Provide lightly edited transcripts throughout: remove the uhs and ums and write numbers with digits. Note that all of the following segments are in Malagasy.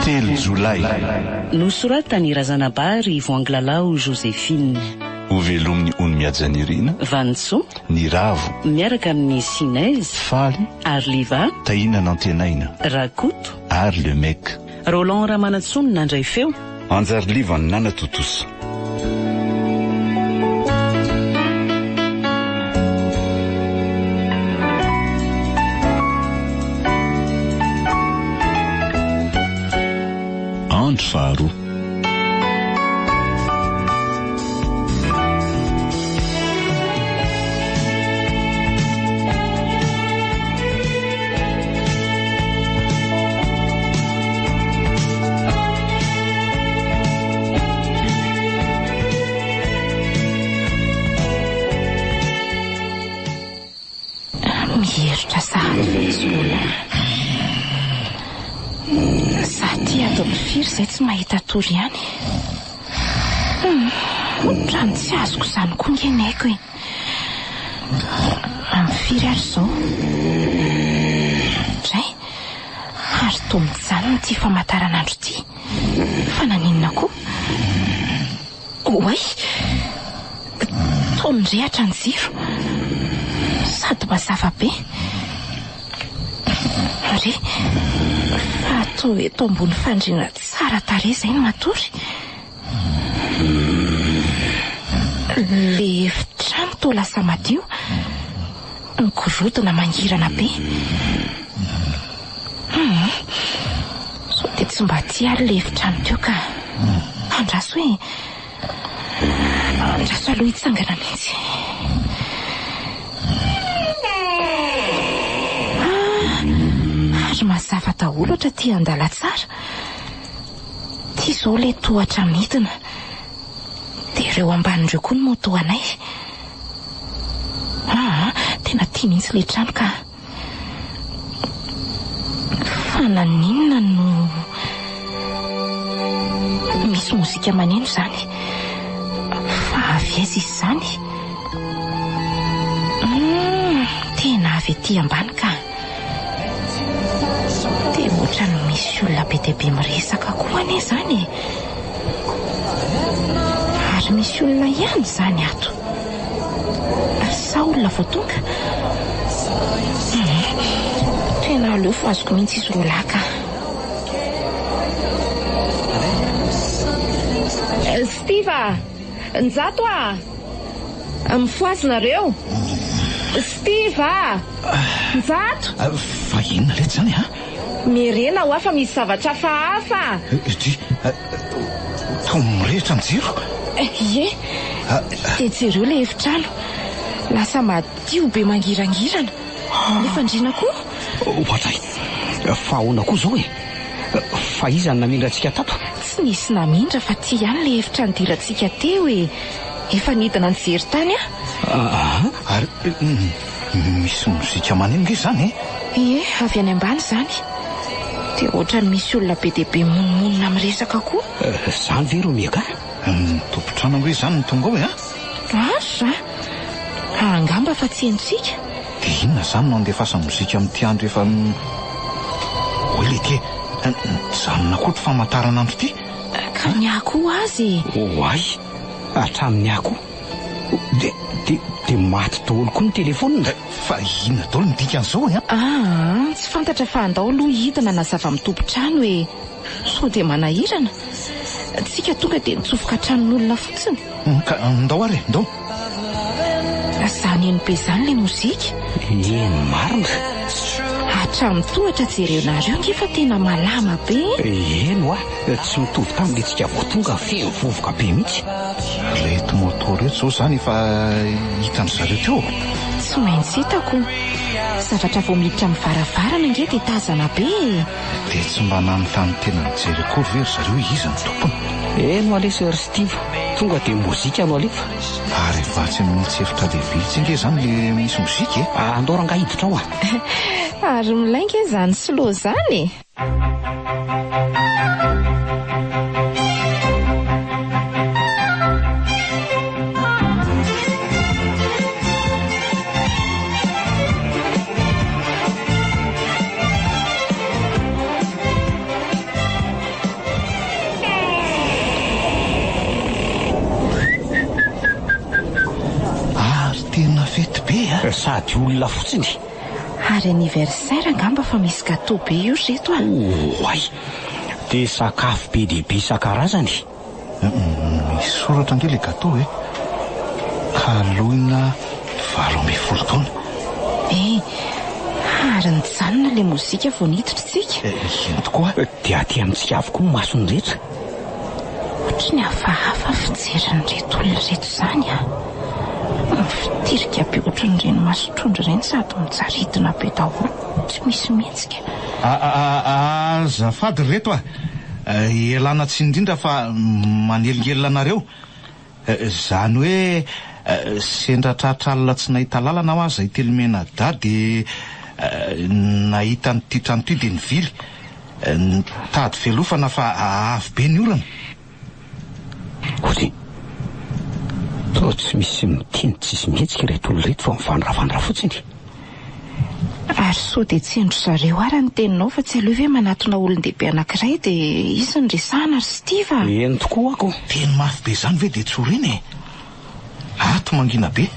3 Jolay nosoratany Razanabary Voangilalao Joséphine. Ho velomin'ny Onymiajanirina Vanso ny Ravo miaraka amin'ny Sinez Faly Arliva Tahina Nantenaina Rakoto ary le Mec. Roland Ramanatsony nandray feo Anjarliva ny Nana Totosa. Andro faharoa. Mihiritra sahady ty atao mpifiry izay tsy mahita tory ihany. Rano tsy azoko izany koa ngenaiko e. Amfiry ary izao dray ary toa mijanona ty famantaranandro ty. Fa naninona koa? Oay, toa mirehatra ny jiro sady mazava be. Ary fa atao eto ambony fandriana tsara tarehy izay no matory. Le efitrano toa lasa madio, migorodona mangirana be. So dia tsy mba tia ary le efitrano teo ka andraso hoe andraso aloha hitsangana mihitsy. Ary mazava daholo ohatra ty andala tsara. Ty izao le tohatra midina, dia ireo ambanin'ireo koa no moto anay. Tena tia mihitsy le trano ka. Fa naninona no misy mozika maneno izany? Fa avy aiza izany? Tena avy ety ambany ka. Dia ohatra no misy olona be dia be miresaka koa anie izany. Ary misy olona ihany izany ato. Sa olona vao tonga? Tena aleo fa azoko mihitsy izy roa ka. Stiva, njato mifoazinareo. Stiva, njato. Fa inona leto zany Mirena ho afa misy zavatra hafa. Toa mirehitra ny jiro. Ie, dia jereo le efitrano lasa madio be mangirangirana. Le fandriana koa. Ohatray, fa ahoana koa zao e? Fa iza ny namindra antsika tato? Tsy nisy namindra fa ty ihany le efitrano dirantsika teo e. Efa nidina nijery tany Ary misy mozika maneno nge zany Ie, avy any ambany zany. Dia ohatra ny misy olona be dia be mononmonina miresaka koa. Zany ve ro miaka? Tompotrano hoe zany ny tonga ao Asa angamba fa tsy henontsika. Dia inona zany no andefasa mozika amin'ity andro efa oe le ty janona koa ty famantaranandro ty. Ka ny akoho azy. Oay, hatramin'ny akoho. Dia maty daholo koa ny telefonina. Fa inona daholo ny dikan'izao tsy fantatra fa andao aloha hidina na zava-mitompo-trano e. So dia manahirana. Tsika tonga dia nitsofoka tranon'olona fotsiny. Ka ndao ary, ndao. Zany eno be zany le mozika. Eny marina. Hatramin'ny tohatra jerenareo ngefa tena malama be. Eno tsy mitovy tamin'le tsika vao tonga feno vovoka be mihitsy. Reto moto reto zao zany efa hitan'ny zareo teo. Tsy maintsy hitako. Zavatra vao miditra mivaravarana nge dia tazana be. Dia tsy mba nanontany tena mijery akory ve ry zareo iza ny tompony? Eno alesy Stiva, tonga dia mozika no alefa. Ary vatsy amin'ny tsefitra lehibe tsy nge zany le misy mozika andao ranga hiditra ao Ary milainga zany slow zany sady olona fotsiny. Ary anniversaire angamba fa misy gâteau be io reto a. Oay, dia sakafo be dehibe isan-karazany. Misy soratra indray le gâteau e. Kaloina 12 taona. Ary nijanona le mozika vao niditra Ino tokoa. Dia aty amintsika avokoa ny masony rehetra. ohatrany hafahafa fijeriny reto olona reto izany a. Fitirika be ohatran'ireny masotrondro ireny sady mijaridina be daholo, tsy misy mihetsika. Azafady reto a. Ialana tsy indrindra fa manelingelina anareo. Zany hoe sendra tratralina tsy nahita lalana ho azy telomena dady nahita nyty trano ty dia nivily. Tady velofana fa avy be ny olana. Ozy, toa tsy misy miteny tsisy mihetsika reto olona reto fa mivandravandra fotsiny. Ary so dia tsy endro zareo ary ny teninao fa tsy aleo ve manatona olon-dehibe anankiray dia izy ny resahana ry Stiva. Eny tokoa ako. Teny mafy be zany ve dia tsoreny e. Ato mangina be.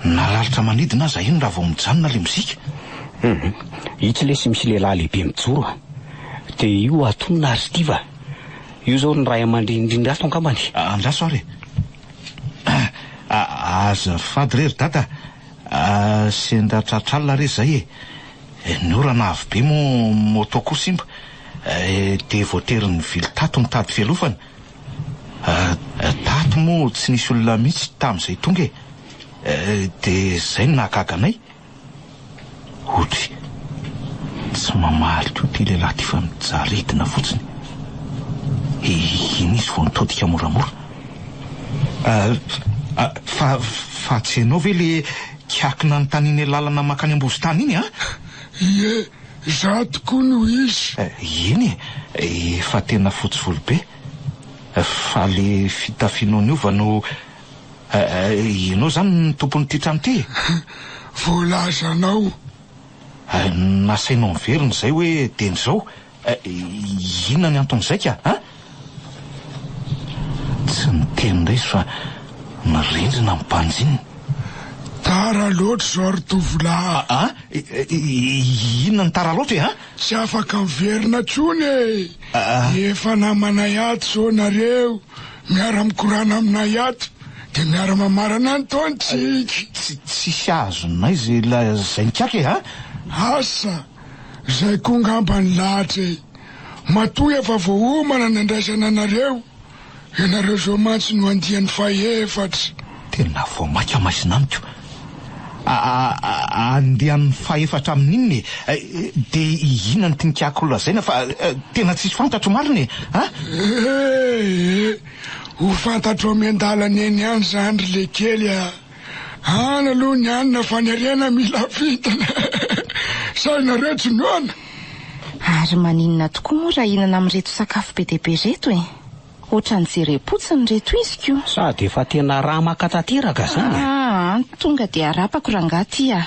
Nalalitra manidina aza ino raha vao mijanona le mozika. Itsy lesy misy lehilahy lehibe mijoro a. Dia io atonina ry Stiva. Io zao ny ray aman-drindrindra ato angambany. Andraso ary. Azafady rery dada. Sendra tratralina re zay e. Ny orana avy be mo toko simba. Dia voatery ny vily tato ny tady velofana. Tato mo tsy nisy olona mihitsy tamin'izay tonga e. Dia zay ny nahagaganay. Otry, tsy mamaly ko ty lehilahy ty fa mijaridina fotsiny. Inisy vao nitodika moramora. Fa tsy hainao ve le kiakina ny taniny lalana makany ambositany iny a? Ie, za tokoa no izy. Eny e, fa tena fotsy volo be. Fa le fitafianao niova no ianao zany ny tompon'ity trano ty. Voalazanao. Nasainao miveriny zay hoe teny zao. Inona ny anton'izay ka a? Tsy niteny indray fa mirindrina mipanjiny. Tara loatra zao ry tovolahy. Inona ny tara loatra e? Tsy afaka miverina tsony e. Efa namanay ato zao nareo. Miara mikorana aminay ato. Dia miara mamarana ny taontsika. Tsisy azonay zay nikaka e? Asa, zay koa ngamba ny lahatra e. Matoy efa voaomana ny andraisana anareo. Ianareo zao mantsy no andian'ny faefatra. Tena vao maika maisina amiko. Andehan'ny faefatra amin'inny dia inona ny tinikako olona zaina fa tena tsisy fantatro mariny e? Ho fantatro amian-dalana eny ihany zany ry le kely a. Any aloha ny anina faneriana mila vitana. Sainareo tsy noana. Ary maninona tokoa moa raha hinana amin'reto sakafo be dehibe reto e. Ohatran'ny jerepotsiny reto izy ko. Sady efa tena raha makatanteraka zany. Tonga dia arapako rangaty a.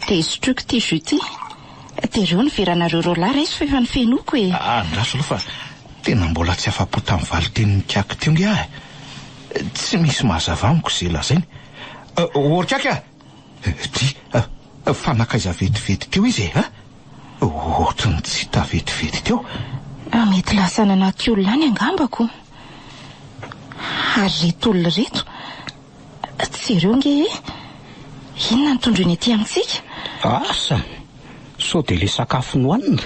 Dia isotroiko ty jus ty. Dia ireo ny veranareo rolara izy fa efa ny fenoko e. Andraso aloha fa tena mbola tsy afa-po tamin'ny valiten'ny kiako teo nge ahy. Tsy misy mazava amiko izay lazainy. Orikaka! Fanakaiza vetivety teo izy e? Ohatrany tsy hita vetivety teo. Mety lasana anaty olona any angambako. Ary reto olona reto. Tsy ireo nge e. Inona ny tondro eny aty amintsika? Asa, sao dia le sakafo nohanina.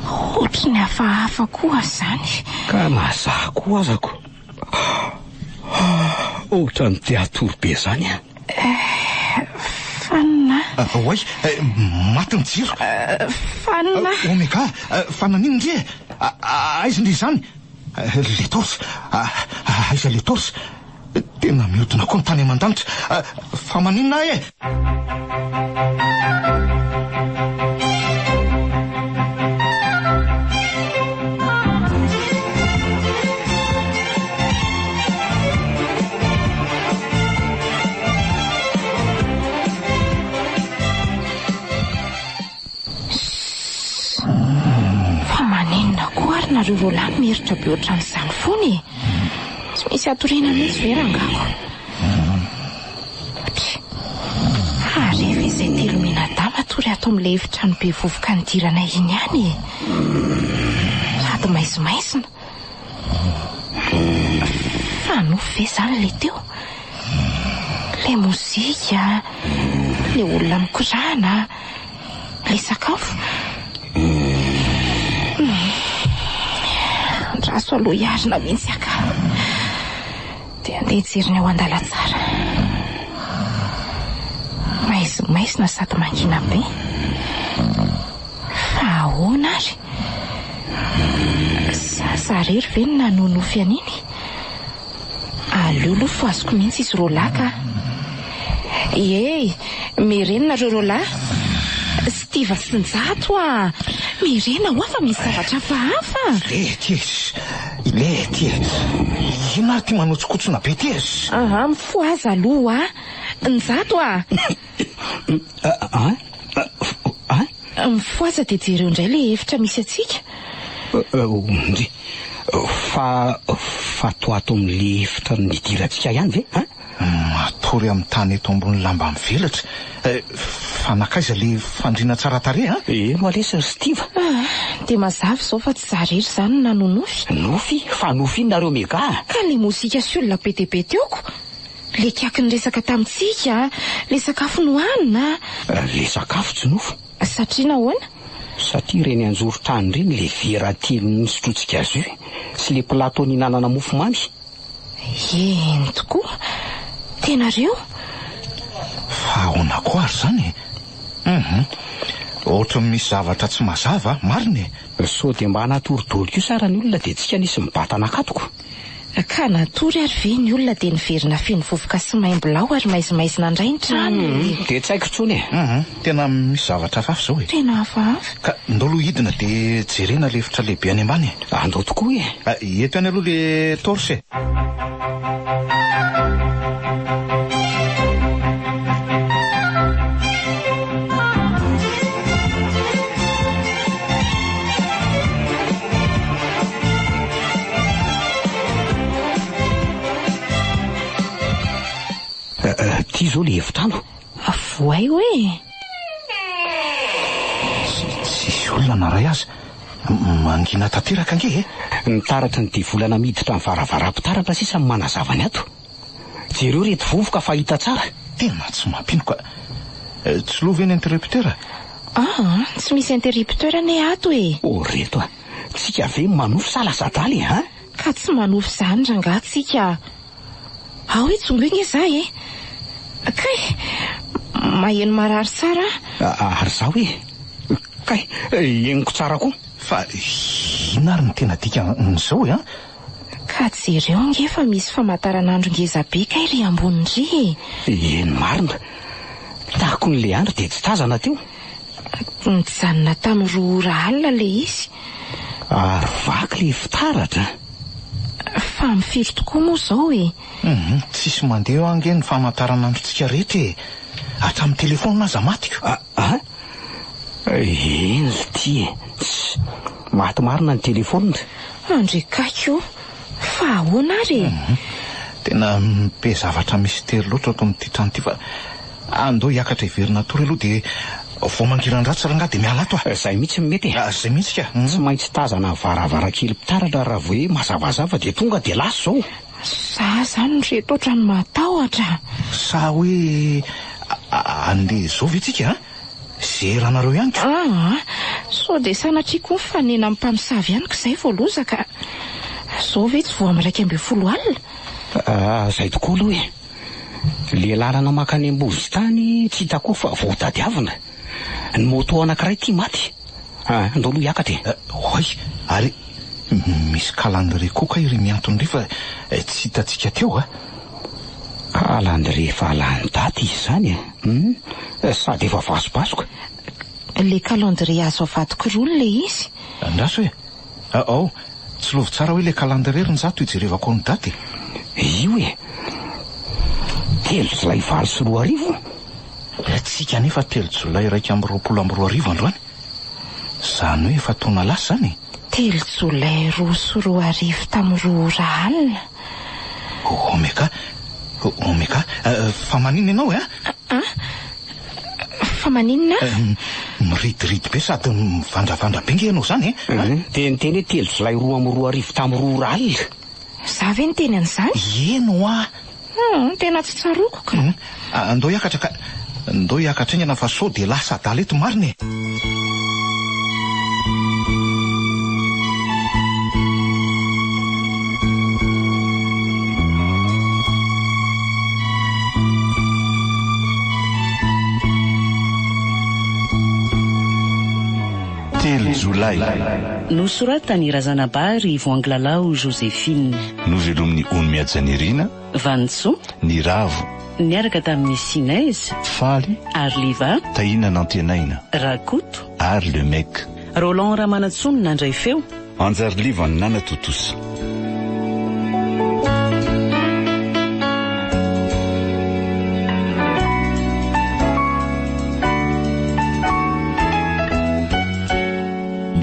Ohatrany hafahafa koa zany. Ka mazah koa azako. Ohatrany dia atoro be zany a. Fanina. Oay, maty ny jiro. Fanina. Omeka, fananino ndre? Aiza ndry zany? Le torse. Aiza le torse? Tena mihodina koa ny tany aman-danitra. Fa maninona e? Fa maninona koa ary nareo roalahy mieritra be ohatran'izany foana e. Tsy misy atorena mihitsy verangako. Rehefa izay telo menadama tory ato amin'ilay efitrano be vovoka nidirana iny ihany. Sady maizimaizina. Fanofo ve zany ilay teo? Ilay mozika, ilay olona mikorana, ilay sakafo. Raso aloha iarina mihitsy aka. Dia andeha hijeriny ao an-dalatsara. Maizimaizina sady mangina be. Fa ahoana ary? Zarery ve ny nanonofy an'iny? Aleoloha fa azoko mihitsy izy rolaka. Mirenina reo rola. Stiva sy Njato mirena ho afa misy zavatra hafahafa. Lety ino ary ty manotsokotsona be ty ezy? Mifoaza aloha Njato mifoaza dia jereo indray le efitra misy atsika. Fa toato amin'le efitra nidirantsika ihany ve? Matory amin'ny tany eto ambony lamba mivelatra. Fanakaiza le fandriana tsara tarehy malesa Stiva. Dia mazava izao fa tsy zarery izany nanonofy. Nofy? Fa nofy iny nareo mega. Ka le mozika sy olona be dia be teoko. Le kiaky ny resaka tamintsika, le sakafo nohanina. Le sakafo tsy nofo. Satria nahoana? Satria reny anjoro-trano reny le vera telo nisotrotsika azy io sy le plateau ninanana mofo mamy. Eny tokoa. Tenareo? Fa ahoana koa ary zany? Ohatra misy zavatra tsy mazava, marina. So dia mba natorodolo io sara ny olona dia tsika nisy mibatana akatoko. Ka natory ary ve ny olona dia niverina feno vovoka sy maimbolao ary maizimaizina indray ny trano. Dia tsy haiko tsony. Tena misy zavatra hafahafa zao e. Tena hafahafa. Ka ndolo hidina dia jerena le efitra lehibe any ambany. Andao tokoa eto any aloha le torche. Ty zao le efitrano. Voay hoe. Tsisy olona naray azy. Mangina tanteraka ange Ny taratra ny divolana miditra ny varavaram-pitaratra sisa manazava ny ato. Jereo reto vovoka fa hita tsara. Tena tsy mampinoka. Tsy lova eny interrupteur? Tsy misy interrupteur ne ato e. Reto tsika ve manofo sala sadaly Ka tsy manofo zany ranga tsika. Hoe tsongo iny za Kay maheno marary tsara. Ary za hoe kay eniko tsara koa. Fa ina ary ny tena dika n'izao Ka jereo nge fa misy famantaranandro ngeza be kay ry ambonindry. Eny marina. Tahako ny le andro dia tsy tazana teo. Nijanona tamin'ny 2 ora alina le izy. Ary vaky le fitaratra. Fa mifiry tokoa moa zao Tsisy mandeha ange ny famantaranandrontsika rehetra hatramin'ny telefona aza matika. Eny ty maty marina ny telefona. Andrekako fa ahoana ary Tena be zavatra misy tery loatra ato amin'ity trano ity fa andao hiakatra hiverina tory aloha dia vao mangiran-dratsy ranga dia miala ato Zay mihitsy mety. Zay mihitsy ka. Tsy maintsy tazana varavarankely mpitaratra raha vao hoe mazavazava dia tonga dia laso zao. Za zany reto ohatrany matahotra. Sa hoe andeha zao ve tsika zeranareo ihany ka. So dia sanatria koa fanena amin'ny mpamosavy ihany ka izay voalozaka. Zao ve tsy voa amin'ny 12 alina? Zay tokoa aloha le lalana makany Ambozy tany tsy hita koa fa voatadiavina. Ny moto anankiray ty maty. Andao aloha hiakatra Hoy ary misy calendrier koka iry miantony rehefa tsy hitantsika teo calendrier fa lany daty izy zany sady efa vasobasoka. Le calendrier azo avadiko roa le izy. Andraso hoe tsy lovy tsara hoe le calendrier Njato hijerevako ny daty. Io 3 Jolay 24. Tsika nefa 3 Jolay 2022 androany. Zany hoe efa taona lasa zany. 3 Jolay 2022 tamin'ny 2 ora alina. Omeka, Omeka, fa maninona ianao Fa maninona? Miridirity be sady mivandravandra be nge ianao zany dia niteny hoe 3 Jolay 2010 tamin'ny 2 alina. Za ve niteny an'izany? Eno Tena tsy tsaroko ka. Andao hiakatra iny ana fa sao dia lasa adala eto marina e. Jolay nosoratany Razanabary Voangilalao Joséphine, novelomin'ny Onmiajanirina Vanitso, ny Ravo niaraka tamin'ny Sinaizy, Faly Arliva, Tahina Nantenaina Rakoto, ary le Mek. Roland Ramanatsono nandray feo, Anjariliva ny Nana Totosa.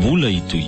Bola itoy